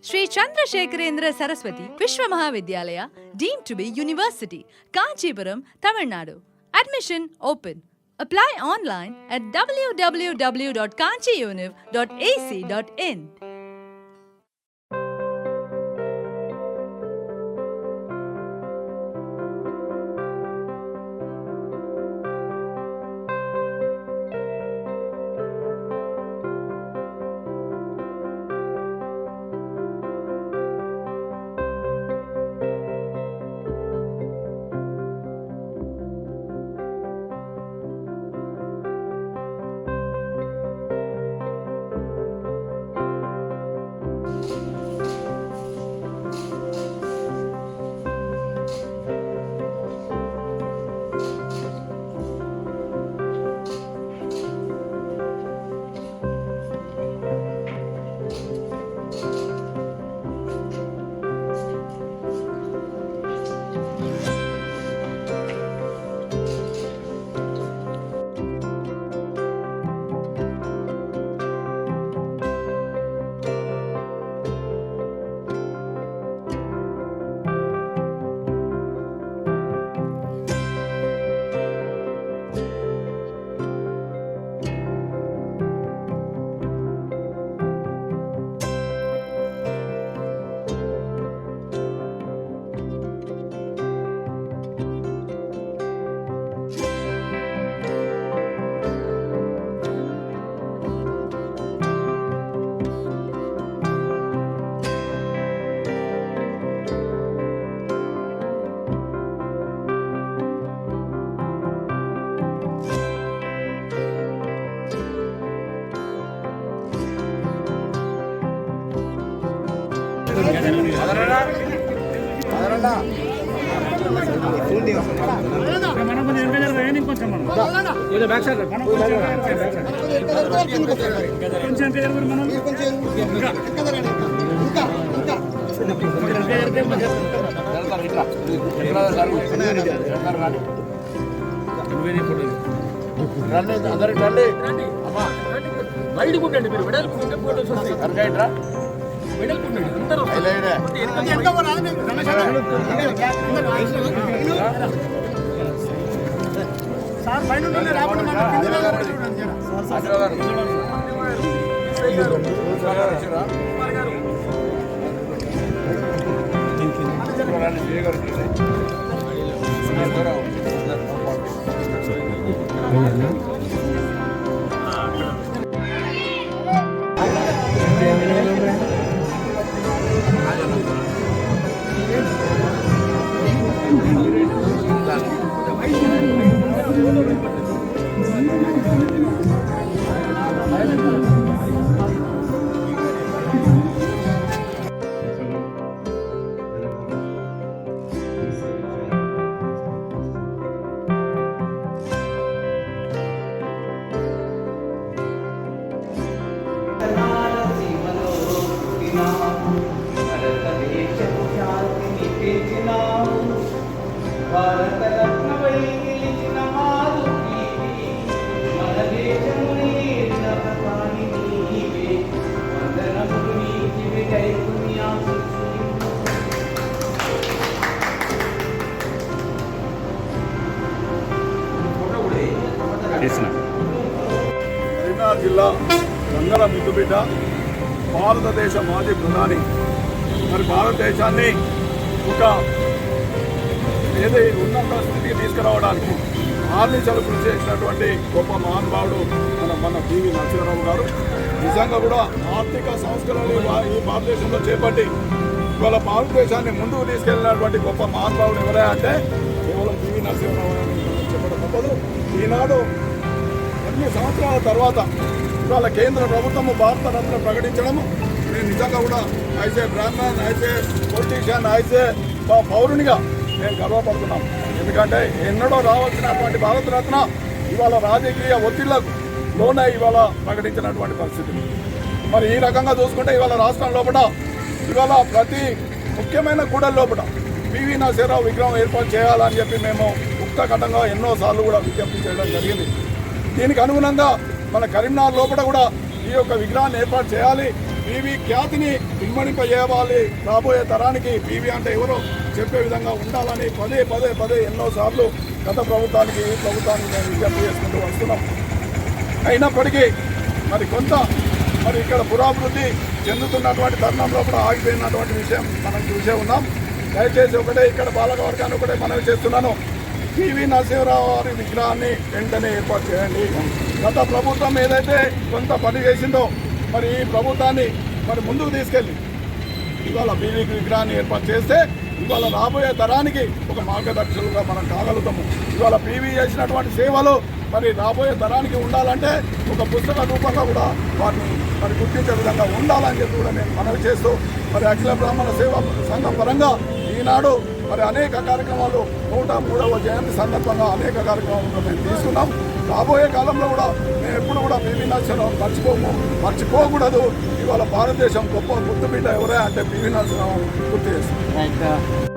Sri Chandrasekharendra Saraswati Vishwa Mahavidyalaya, deemed to be University, Kanchipuram, Tamil Nadu. Admission open. Apply online at www.kanchiuniv.ac.in. Karimnagar జిల్లా గంగల ముద్దుబిడ్డ భారతదేశ మాజీ ప్రధాని మరి భారతదేశాన్ని ఒక ఉన్నత స్థితికి తీసుకురావడానికి ఆర్నిశలు కృషి చేసినటువంటి గొప్ప మహానుభావుడు మన పివి నరసింహారావు గారు. నిజంగా కూడా ఆర్థిక సంస్కరణలు ఈ భారతదేశంలో చేపట్టి ఇవాళ భారతదేశాన్ని ముందుకు తీసుకెళ్ళినటువంటి గొప్ప మహానుభావుడు ఎవరే అంటే కేవలం పివి నరసింహారావు అని చెప్పడం తప్పదు. ఈనాడు అన్ని సంవత్సరాల తర్వాత ఇవాళ కేంద్ర ప్రభుత్వము భారత రత్న ప్రకటించడము నేను నిజంగా కూడా ఐసే బ్రాహ్మణ్, ఐసే పొలిటీషియన్, ఐసే పౌరునిగా నేను గర్వపడుతున్నాం. ఎందుకంటే ఎన్నడో రావాల్సినటువంటి భారత రత్న ఇవాళ రాజకీయ ఒత్తిళ్లకు లోనై ఇవాళ ప్రకటించినటువంటి పరిస్థితి. మరి ఈ రకంగా చూసుకుంటే ఇవాళ రాష్ట్రం లోపల ఇవాళ ప్రతి ముఖ్యమైన కూడల లోపల పివి నరసింహారావు విగ్రహం ఏర్పాటు చేయాలని చెప్పి మేము ముక్తకంఠంగా ఎన్నోసార్లు కూడా విజ్ఞప్తి చేయడం జరిగింది. దీనికి అనుగుణంగా మన కరీంనగర్ లోపల కూడా ఈ యొక్క విగ్రహాన్ని ఏర్పాటు చేయాలి. పీవీ ఖ్యాతిని ఇమ్మడింపజేయాలి, రాబోయే తరానికి పీవీ అంటే ఎవరో చెప్పే విధంగా ఉండాలని పదే పదే పదే ఎన్నోసార్లు గత ప్రభుత్వానికి ఈ ప్రభుత్వానికి మేము విజ్ఞప్తి చేసుకుంటూ వస్తున్నాం. అయినప్పటికీ మరి కొంత మరి ఇక్కడ పురాభివృద్ధి చెందుతున్నటువంటి తరుణంలో కూడా ఆగిపోయినటువంటి విషయం మనం చూసే ఉన్నాం. దయచేసి ఒకటే ఇక్కడ పాలకవర్గాన్ని ఒకటే మనవి చేస్తున్నాను, పివి నరసింహరావు గారి విగ్రహాన్ని వెంటనే ఏర్పాటు చేయండి. గత ప్రభుత్వం ఏదైతే కొంత పని చేసిందో మరి ఈ ప్రభుత్వాన్ని మరి ముందుకు తీసుకెళ్ళి ఇవాళ పివి విగ్రహాన్ని ఏర్పాటు చేస్తే ఇవాళ రాబోయే తరానికి ఒక మార్గదర్శకులుగా మనం కాగలుగుతాము. ఇవాళ పివి చేసినటువంటి సేవలు మరి రాబోయే తరానికి ఉండాలంటే ఒక పుస్తక రూపంగా కూడా వాటిని మరి గుర్తించే విధంగా ఉండాలని చెప్పి కూడా నేను మనవి చేస్తూ మరి అఖిల బ్రాహ్మణ సేవా సంఘం పరంగా ఈనాడు మరి అనేక కార్యక్రమాలు 103వ జయంతి సందర్భంగా అనేక కార్యక్రమాలు మేము తీసుకున్నాం. రాబోయే కాలంలో కూడా మేము ఎప్పుడు కూడా పివి నరసింహరావు మర్చిపోకూడదు. ఇవాళ భారతదేశం గొప్ప గుర్తుబిడ్డ ఎవరే అంటే పివి నరసింహరావు గుర్తు చేస్తాం.